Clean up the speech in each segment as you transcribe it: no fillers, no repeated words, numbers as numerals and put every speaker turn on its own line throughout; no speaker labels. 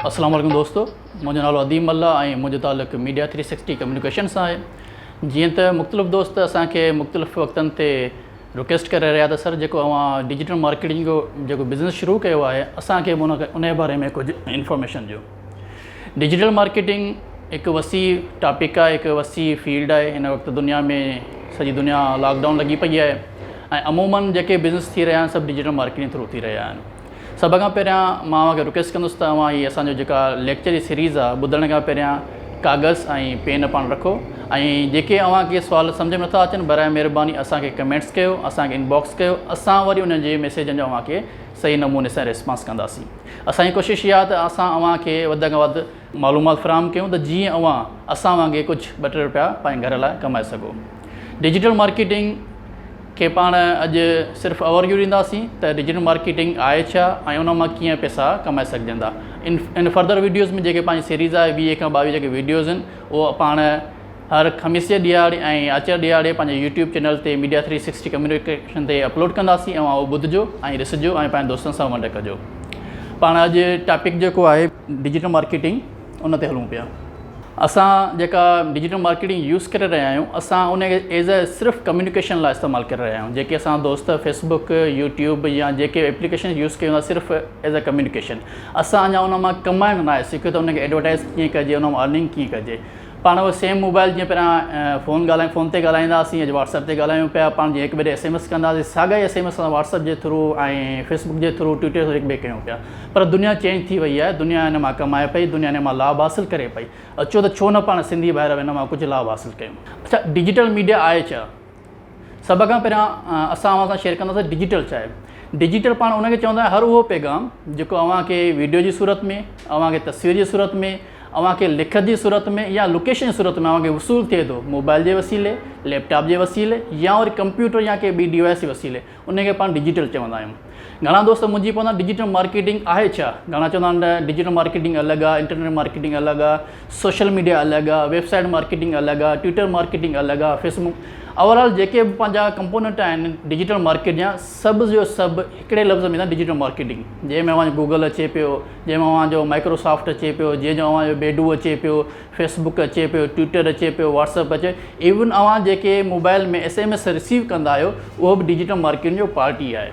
अस्सलाम वालेकुम दोस्तों, मुंहिंजो नालो अदीम अल्ला ऐं मुंहिंजो तालुक़ु मीडिया 360 कम्युनिकेशन सां आहे। जीअं त मुख़्तलिफ़ दोस्त असांखे मुख़्तलिफ़ वक़्तनि ते रिक्वेस्ट करे रहिया त सर जेको अवां डिजिटल मार्केटिंग जो जेको बिज़नेस शुरू कयो आहे असांखे उन बारे में कुझु इंफॉर्मेशन ॾियो। डिजिटल मार्केटिंग हिकु वसी टॉपिक आहे, हिकु वसी फील्ड आहे। हिन वक़्तु दुनिया में सॼी दुनिया लॉकडाउन लॻी पई आहे ऐं अमूमन जेके बिज़नेस थी रहिया आहिनि सभु डिजिटल मार्केटिंग थ्रू थी रहिया आहिनि। सभ खां पहिरियां मां तव्हांखे रिक्वेस्ट कंदुसि त तव्हां हीअ असांजो जेका लेक्चर जी सीरीज़ आहे ॿुधण खां पहिरियां कागज़ ऐं पेन पाण रखो ऐं जेके अव्हांखे सुवाल सम्झ में नथा अचनि बराए महिरबानी असांखे कमेंट्स कयो, असांखे इनबॉक्स कयो, असां वरी उन जे मैसेजनि जो अव्हांखे सही नमूने सां रिस्पॉन्स कंदासीं। असांजी कोशिशि इहा आहे त असां अव्हांखे वधि खां वधि मालूमात फ़राहम कयूं त जीअं अव्हां असां वांगुरु कुझु ॿ टे रुपया पंहिंजे घर लाइ कमाए सघो। डिजिटल मार्केटिंग खे पाण अॼु सिर्फ़ु ओवरव्यू ॾींदासीं त डिजिटल मार्केटिंग आहे छा ऐं उन मां कीअं पैसा कमाए सघजंदा। इन फर्दर वीडियोज़ में जेके पंहिंजी सीरीज़ आहे 20 खां 22 जेके वीडियोज़ आहिनि उहो पाण हर ख़मीस जे ॾियारे ऐं आचर ॾियारे पंहिंजे यूट्यूब चैनल ते मीडिया 360 कम्युनिकेशन ते अपलोड कंदासीं। ऐं उहो ॿुधिजो ऐं ॾिसिजो ऐं पंहिंजे दोस्तनि सां वंड कजो। पाण अॼु टॉपिक जेको आहे डिजिटल मार्केटिंग उन ते हलूं पिया। असां जेका डिजिटल मार्केटिंग यूज़ करे रहिया आहियूं असां उनखे एज़ अ सिर्फ़ु कम्युनिकेशन लाइ इस्तेमालु करे रहिया आहियूं। जेके असां दोस्त फेसबुक, यूट्यूब या जेके एप्लीकेशन यूज़ कयूं था सिर्फ़ु एज़ अ कम्युनिकेशन। असां अञा उन मां कमाइण न आहे सिखियो त उनखे एडवर्टाइज़ कीअं कजे, उन मां अर्निंग कीअं कजे। पाण उहो सेम मोबाइल जीअं पहिरियां फ़ोन ते ॻाल्हाईंदासीं या व्हाट्सएप ते ॻाल्हायूं पिया, पाण जीअं हिक ॿिए ॾे SMS कंदासीं, साॻा ई SMS असां व्हाट्सएप जे थ्रू ऐं फेसबुक जे थ्रू, ट्विटर ते हिक ॿिए कयूं पिया। पर दुनिया चेंज थी वई आहे, दुनिया हिन मां कमाए पई, दुनिया हिन मां लाभ हासिलु करे पई। अचो त छो न पाण सिंधी ॿाहिरि हिन मां कुझु लाभ हासिलु कयूं। अच्छा, डिजिटल मीडिया आहे छा? सभ खां पहिरियां असां अव्हां सां शेयर कंदासीं डिजिटल छा आहे। डिजिटल पाण उनखे चवंदा आहियूं हर उहो पैगाम जेको अव्हांखे वीडियो जी सूरत में, अव्हांखे तस्वीर जी सूरत में, अव्हांखे लिखत जी सूरत में या लोकेशन जी सूरत में अव्हांखे वसूल थिए थो मोबाइल जे वसीले, लैपटॉप जे वसीले या वरी कंप्यूटर या के ॿी डिवाइस जे वसीले, उनखे पाण डिजिटल चवंदा आहियूं। घणा दोस्त मुंहिंजी पवंदा डिजिटल मार्केटिंग आहे छा? घणा चवंदा आहिनि डिजिटल मार्केटिंग अलॻि आहे, इंटरनेट मार्केटिंग अलॻि आहे, सोशल मीडिया अलॻि आहे, वेबसाइट मार्केटिंग अलॻि आहे, ट्विटर मार्केटिंग अलॻि आहे, फेसबुक। ओवरऑल जेके बि पंहिंजा कंपोनेंट आहिनि डिजिटल मार्केट जा सभु जो सभु हिकिड़े लफ़्ज़ में डिजिटल मार्केटिंग। जंहिंमें अव्हांजो गूगल अचे पियो, जंहिंमें अव्हांजो माइक्रोसॉफ्ट अचे पियो, जंहिंजो अव्हांजो बेडू अचे पियो, फेसबुक अचे पियो, ट्विटर अचे पियो, व्हाट्सएप अचे, इवन अव्हां जेके मोबाइल में SMS रिसीव कंदा आहियो उहो बि डिजिटल मार्केटिंग जो पार्ट ई आहे।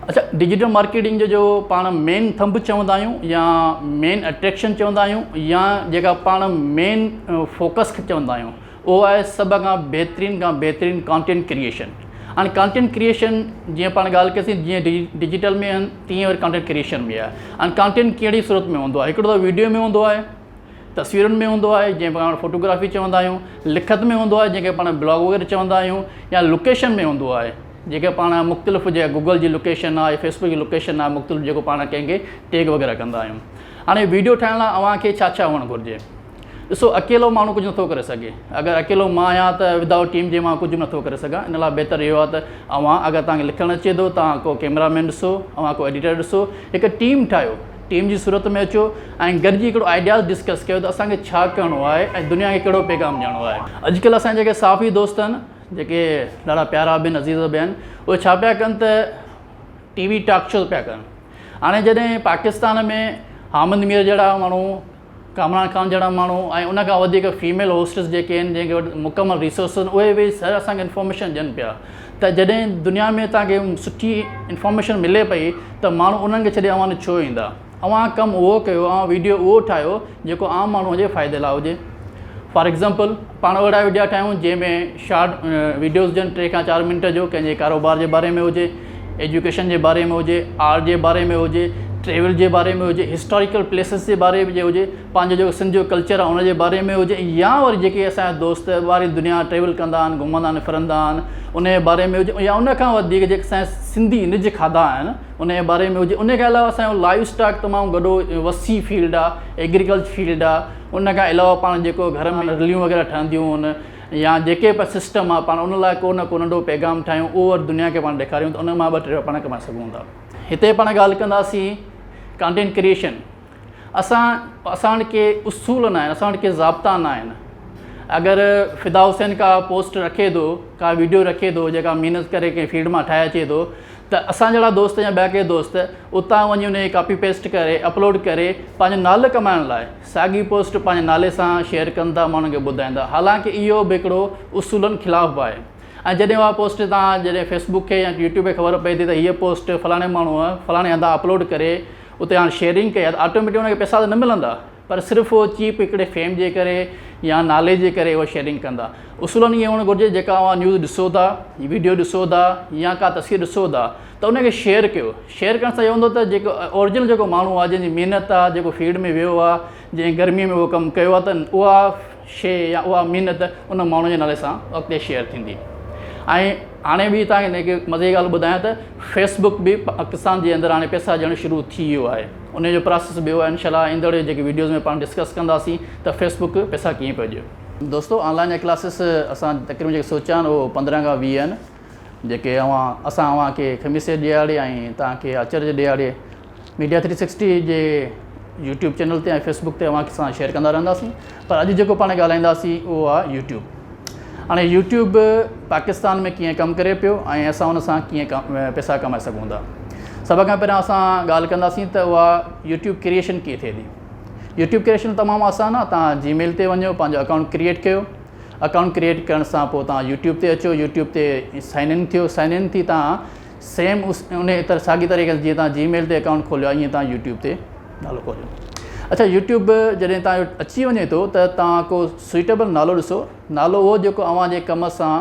अच्छा, डिजिटल मार्केटिंग जो पाण मेन थंब चवंदा आहियूं या मेन अट्रैक्शन चवंदा आहियूं या जेका पाण मेन फोकस चवंदा आहियूं उहो आहे सभ खां बहितरीन कॉन्टेंट क्रिएशन। हाणे कॉन्टेंट क्रिएशन जीअं पाण ॻाल्हि कयोसीं जीअं डिजिटल में आहिनि तीअं वरी कॉन्टेंट क्रिएशन में आहे। हाणे कॉन्टेंट कहिड़ी सूरत में हूंदो आहे? हिकिड़ो त वीडियो में हूंदो आहे, तस्वीरुनि में हूंदो आहे जंहिं पाण फोटोग्राफी चवंदा आहियूं, लिखत में हूंदो आहे जंहिंखे पाण ब्लॉग वग़ैरह चवंदा आहियूं, या लोकेशन में हूंदो आहे जेके पाण मुख़्तलिफ़ जेका गूगल जी लोकेशन आहे, फेसबुक जी लोकेशन आहे, मुख़्तलिफ़ जेको पाण कंहिंखे टैग वग़ैरह कंदा आहियूं। हाणे वीडियो ठाहिण लाइ अव्हांखे छा छा हुअणु घुरिजे? ॾिसो, अकेलो माण्हू कुझु नथो करे सघे। अगरि अकेलो मां आहियां त विदाउट टीम जे मां कुझु बि नथो करे सघां। इन लाइ बहितर इहो आहे त अव्हां अगरि तव्हांखे लिखणु अचे थो, तव्हां को कैमरामैन ॾिसो, अव्हां को एडिटर ॾिसो, हिकु टीम ठाहियो, टीम जी सूरत में अचो ऐं गॾिजी हिकिड़ो आइडियाज़ डिस्कस कयो त असांखे छा करिणो आहे ऐं दुनिया खे कहिड़ो पैगाम ॾियणो आहे। अॼुकल्ह असांजे जेके साफ़ी दोस्त आहिनि, जेके ॾाढा प्यारा बि आहिनि, अज़ीज़ बि आहिनि, उहे छा पिया कनि त TV टॉक शो पिया कनि। हाणे जॾहिं पाकिस्तान में हामिद मीर जहिड़ा माण्हू, कामरान खान जहिड़ा माण्हू ऐं उनखां वधीक फीमेल होस्टिस जेके आहिनि जंहिंखे वटि मुकमल रिसोर्स आहिनि उहे बि सर असांखे इंफॉर्मेशन ॾियनि पिया त जॾहिं दुनिया में तव्हांखे सुठी इंफॉर्मेशन मिले पई त माण्हू उन्हनि खे छॾे अव्हां छो ईंदा। अव्हां कमु उहो कयो, अव्हां वीडियो उहो ठाहियो जेको आम माण्हूअ जे फ़ाइदे लाइ हुजे। फॉर एग्ज़ाम्पल पाण अहिड़ा वीडियो ठाहियूं जंहिंमें शॉर्ट वीडियोज़ ॾियनि 3 खां 4 मिंट जो, कंहिंजे कारोबार जे बारे में हुजे, एजुकेशन जे बारे में हुजे, आर्ट जे बारे में हुजे, ट्रेवल जे बारे में हुजे, हिस्टोरिकल प्लेसिस जे बारे में हुजे, पंहिंजो जेको सिंध जो कल्चर आहे उनजे बारे में हुजे, या वरी जेके असांजा दोस्त वारी दुनिया ट्रेवल कंदा आहिनि, घुमंदा आहिनि, फिरंदा आहिनि, उनजे बारे में हुजे, या उनखां वधीक जेके असांजा सिंधी निज खाधा आहिनि उनजे बारे में हुजे। उनखे अलावा असांजो लाइफ स्टॉक तमामु वॾो वसी फील्ड आहे, एग्रीकल्चर फील्ड आहे। उनखां अलावा पाण जेको घर में रलियूं वग़ैरह ठहंदियूं आहिनि या जेके बि सिस्टम आहे पाण उन लाइ को न को नंढो पैगाम ठाहियूं, उहो वरी दुनिया खे पाण ॾेखारियूं त उन मां 2 टे पाण कमाए सघूं था। हिते पाण ॻाल्हि कंदासीं कॉन्टेंट क्रिएशन। असांखे उसूल न आहिनि, असांखे ज़ाब्ता न आहिनि। अगरि फ़िदा हुसैन का पोस्ट रखे थो, का वीडियो रखे थो जेका महिनत करे कंहिं फील्ड मां ठाहे अचे थो, त त असां जहिड़ा दोस्त या ॿिया के दोस्त उतां वञी उन कॉपी पेस्ट करे अपलोड करे पंहिंजो नालो कमाइण लाइ साॻी पोस्ट पंहिंजे नाले सां शेयर कनि था, माण्हुनि खे ॿुधाईंदा। हालांकि इहो बि हिकिड़ो उसूलनि ख़िलाफ़ु आहे। ऐं जॾहिं उहा पोस्ट तव्हां जॾहिं फेसबुक खे या यूट्यूब खे ख़बर पए थी त हीअ पोस्ट फलाणे माण्हूअ फलाणे हंधा अपलोड करे उते हाणे शेयरिंग कई आहे त ऑटोमेटिक हुनखे पैसा त न मिलंदा, पर सिर्फ़ु उहो चीप हिकिड़े फेम जे करे या नाले जे करे उहा शेयरिंग कंदा। उसूलनि इहे हुअणु घुरिजे, जेका तव्हां न्यूज़ ॾिसो था, वीडियो ॾिसो था या का तस्वीर ॾिसो था त उनखे शेयर कयो। शेयर करण सां इहो हूंदो त जेको ओरिजिनल जेको माण्हू आहे, जंहिंजी महिनत आहे, जेको फील्ड में वियो आहे, जंहिं गर्मीअ में उहो कमु कयो आहे, त उहा शइ या उहा महिनत उन माण्हू जे नाले सां अॻिते शेयर थींदी। ऐं हाणे बि तव्हांखे हिनखे मज़े जी ॻाल्हि ॿुधायां त फेसबुक बि पाकिस्तान जे अंदरि हाणे पैसा ॾियणु शुरू थी वियो आहे। उनजो प्रोसेस ॿियो आहे, इनशाला ईंदड़ जेके वीडियोज़ में पाण डिस्कस कंदासीं त फेसबुक पैसा कीअं पियो ॾिए। दोस्तो, ऑनलाइन जा क्लासिस असां तक़रीबन जेके सोचिया आहिनि उहो 15 खां 20 आहिनि, जेके असां अव्हांखे ख़मीस जे ॾियारे ऐं तव्हांखे आचर जे ॾियारे मीडिया 360 जे यूट्यूब चैनल ते ऐं फेसबुक ते अव्हांखे असां शेयर कंदा रहंदासीं। पर अॼु जेको पाण ॻाल्हाईंदासीं उहो आहे यूट्यूब। हाणे यूट्यूब पाकिस्तान में कीअं कमु करे पियो ऐं असां हुन सां कीअं पैसा कमाए सघूं था। सभ खां पहिरियों असां ॻाल्हि कंदासीं त उहा यूट्यूब क्रिएशन कीअं थिए थी। यूट्यूब क्रिएशन तमामु आसान आहे। तव्हां जीमेल ते वञो, पंहिंजो अकाउंट क्रिएट कयो। अकाउंट क्रिएट करण सां पोइ तव्हां यूट्यूब ते अचो, यूट्यूब ते साइन इन थियो। साइन इन थी तव्हां सेम उन साॻी तरीक़े जीअं तव्हां जीमेल ते अकाउंट खोलियो आहे ईअं तव्हां यूट्यूब ते नालो खोलियो। अच्छा, यूट्यूब जॾहिं तव्हांजो अची वञे थो त तव्हां को सुइटेबल नालो ॾिसो। नालो उहो जेको अव्हांजे कम सां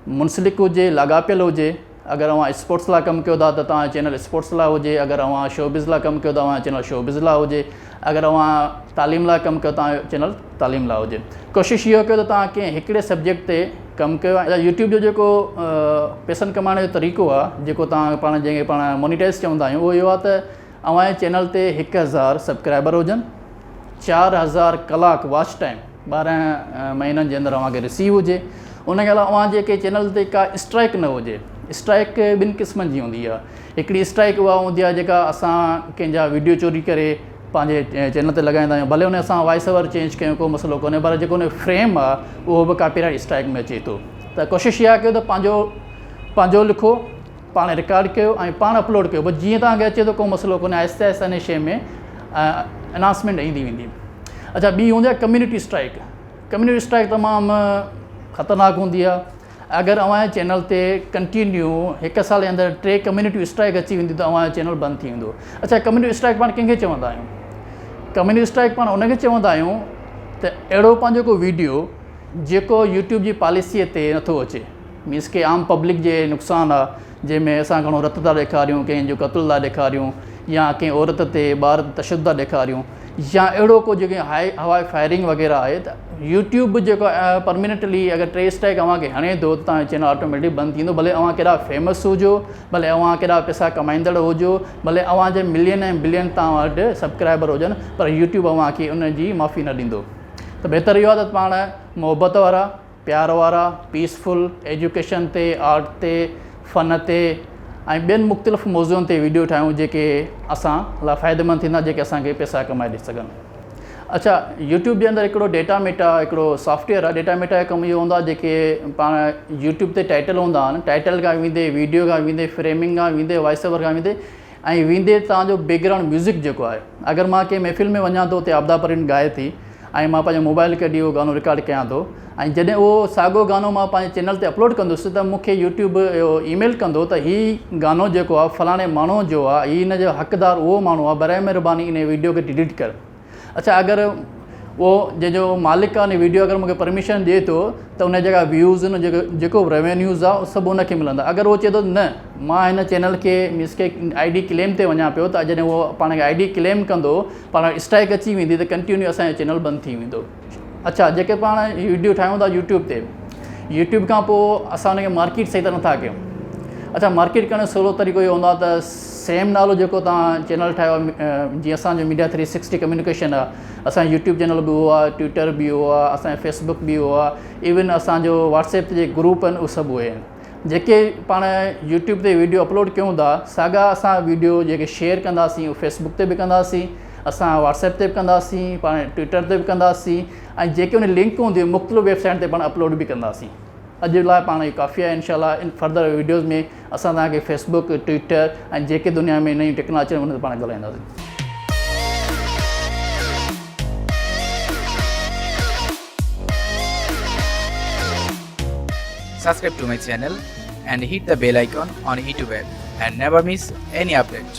मुंसलिक हुजे, लाॻापियल हुजे। अगरि अव्हां स्पोर्ट्स लाइ कमु कयो था त तव्हांजो चैनल स्पोर्ट्स लाइ हुजे। अगरि अव्हां शोबिज़ लाइ कमु कयो था तव्हांजो चैनल शोबिज़ लाइ हुजे। अगरि अव्हां तालीम लाइ कमु कयो तव्हांजो चैनल तालीम लाइ हुजे। कोशिशि इहो कयो त तव्हां कंहिं हिकिड़े सब्जेक्ट ते कमु कयो आहे। यूट्यूब जो जेको पैसनि कमाइण जो तरीक़ो आहे, जेको तव्हां पाण जंहिंखे पाण मोनिटाइज़ चवंदा आहियूं, उहो इहो आहे त अव्हांजे चैनल ते 1000 सब्सक्राइबर हुजनि, 4000 कलाक वॉच टाइम 12 महीननि जे अंदरि अव्हांखे रिसीव हुजे। उनखे अलावा अव्हां जेके चैनल ते का स्ट्राइक न हुजे। स्ट्राइक ॿिनि क़िस्मनि जी हूंदी आहे। हिकिड़ी स्ट्राइक उहा हूंदी आहे जेका असां कंहिंजा वीडियो चोरी करे पंहिंजे चैनल ते लॻाईंदा आहियूं, भले हुन असां वॉइस ओवर चेंज कयूं, को मसइलो कोन्हे, पर जेको हुन फ्रेम आहे उहो बि कॉपीराइट स्ट्राइक में अचे थो। त कोशिशि इहा कयो त पंहिंजो लिखो, पाण रिकॉर्ड कयो ऐं पाण अपलोड कयो। बसि जीअं तव्हांखे अचे थो को मसइलो कोन्हे, आहिस्ते आहिस्ते हिन शइ में अनाउंसमेंट ईंदी वेंदी। अच्छा, ॿी हूंदी आहे कम्यूनिटी स्ट्राइक। कम्यूनिटी स्ट्राइक तमामु ख़तरनाक हूंदी आहे। अगरि अव्हांजे चैनल ते कंटिन्यू 1 साल जे अंदरि 3 कम्यूनिटी स्ट्राइक अची वेंदी त अव्हांजो चैनल बंदि थी वेंदो। अच्छा, कम्यूनिटी स्ट्राइक पाण कंहिंखे चवंदा आहियूं? कम्यूनिटी स्ट्राइक पाण उनखे चवंदा आहियूं त अहिड़ो पंहिंजो को वीडियो जेको यूट्यूब जी पॉलिसीअ ते नथो अचे, मीन्स के आम पब्लिक जे नुक़सानु आहे, जंहिंमें असां घणो रत था ॾेखारियूं, कंहिंजो क़त्ल था ॾेखारियूं, या कंहिं औरत ते ॿार ते तशदुद था ॾेखारियूं, या अहिड़ो को जेके हवाई फायरिंग वग़ैरह आहे, त यूट्यूब जेको परमनेंटली अगरि 3 स्ट्राइक अव्हांखे हणे थो त तव्हांजो चैनल ऑटोमेटिक बंदि थींदो। भले अव्हां केॾा फेमस हुजो, भले अव्हां केॾा पैसा कमाईंदड़ हुजो, भले अव्हांजे मिलियन ऐं बिलियन तव्हां वटि सब्सक्राइबर हुजनि, पर यूट्यूब अव्हांखे उनजी माफ़ी न ॾींदो। त बहितर इहो आहे त पाण मोहबत वारा, प्यार वारा, पीसफुल एजुकेशन ते, आर्ट ते, फ़न ते ऐं ॿियनि मुख़्तलिफ़ मौज़ूअनि ते वीडियो ठाहियूं जेके असां लाइ फ़ाइदेमंद थींदा, जेके असांखे पैसा कमाए ॾेई सघनि। अच्छा, यूट्यूब जे अंदरि हिकिड़ो डेटा मेटा हिकिड़ो सॉफ्टवेयर आहे। डेटा मेटा जो कमु इहो हूंदो आहे, जेके पाण यूट्यूब ते टाइटल हूंदा आहिनि, टाइटल खां वेंदे, वीडियो खां वेंदे, फ्रेमिंग खां वेंदे, वॉइस ओवर खां वेंदे ऐं वेंदे तव्हांजो बैकग्राउंड म्यूज़िक जेको आहे। अगरि मां कंहिं महफ़िल में वञा थो, उते आबदा परवीन ॻाए थी ऐं मां पंहिंजो मोबाइल कढी उहो गानो रिकॉर्ड कयां थो, ऐं जॾहिं उहो साॻियो गानो मां पंहिंजे चैनल ते अपलोड कंदुसि त मूंखे यूट्यूब ईमेल कंदो त हीउ गानो जेको आहे फलाणे माण्हू जो आहे, हीउ हिन जो हक़दारु उहो माण्हू आहे, बराए महिरबानी इन वीडियो खे डिलीट कर। अच्छा, अगरि उहो जंहिंजो मालिक आहे, वीडियो अगरि मूंखे परमिशन ॾिए थो त उन जा व्यूज़ जेको रेवेन्यूज़ आहे उहो सभु उनखे मिलंदा। अगरि उहो चए थो न मां हिन चैनल खे मींस के ID क्लेम ते वञा पियो, त जॾहिं उहो पाण खे ID क्लेम कंदो, पाण स्ट्राइक अची वेंदी त कंटिन्यू असांजो चैनल बंदि थी वेंदो। अच्छा, जेके पाण वीडियो ठाहियूं था यूट्यूब ते, यूट्यूब खां पोइ असां हुनखे मार्केट सही तरह नथा कयूं। अच्छा, मार्केट करण जो सवलो तरीक़ो इहो हूंदो आहे त सेम नालो जेको तव्हां चैनल ठाहियो आहे, जीअं असांजो मीडिया 360 कम्युनिकेशन आहे, असांजो यूट्यूब चैनल बि उहो आहे, ट्विटर बि उहो आहे, असांजो फेसबुक बि उहो आहे, इवन असांजो व्हाट्सएप ते जे ग्रुप आहिनि उहे सभु उहे आहिनि। जेके पाण यूट्यूब ते वीडियो अपलोड कयूं था, साॻा असां वीडियो जेके शेयर कंदासीं उहे फेसबुक ते बि कंदासीं, असां व्हाट्सएप ते बि कंदासीं, पाण ट्विटर ते बि कंदासीं, ऐं जेके उन लिंक हूंदियूं मुख़्तलिफ़ वेबसाइट ते पाण अपलोड बि कंदासीं। अॼु लाइ पाण इहो काफ़ी आहे। इंशाल्लाह इन फर्दर वीडियोज़ में असां तव्हांखे फेसबुक, ट्विटर ऐं जेके दुनिया में नयूं टेक्नोलॉजी उन ते पाण ॻाल्हाईंदासीं।
Subscribe to my channel and hit the bell icon on YouTube app and never miss any update.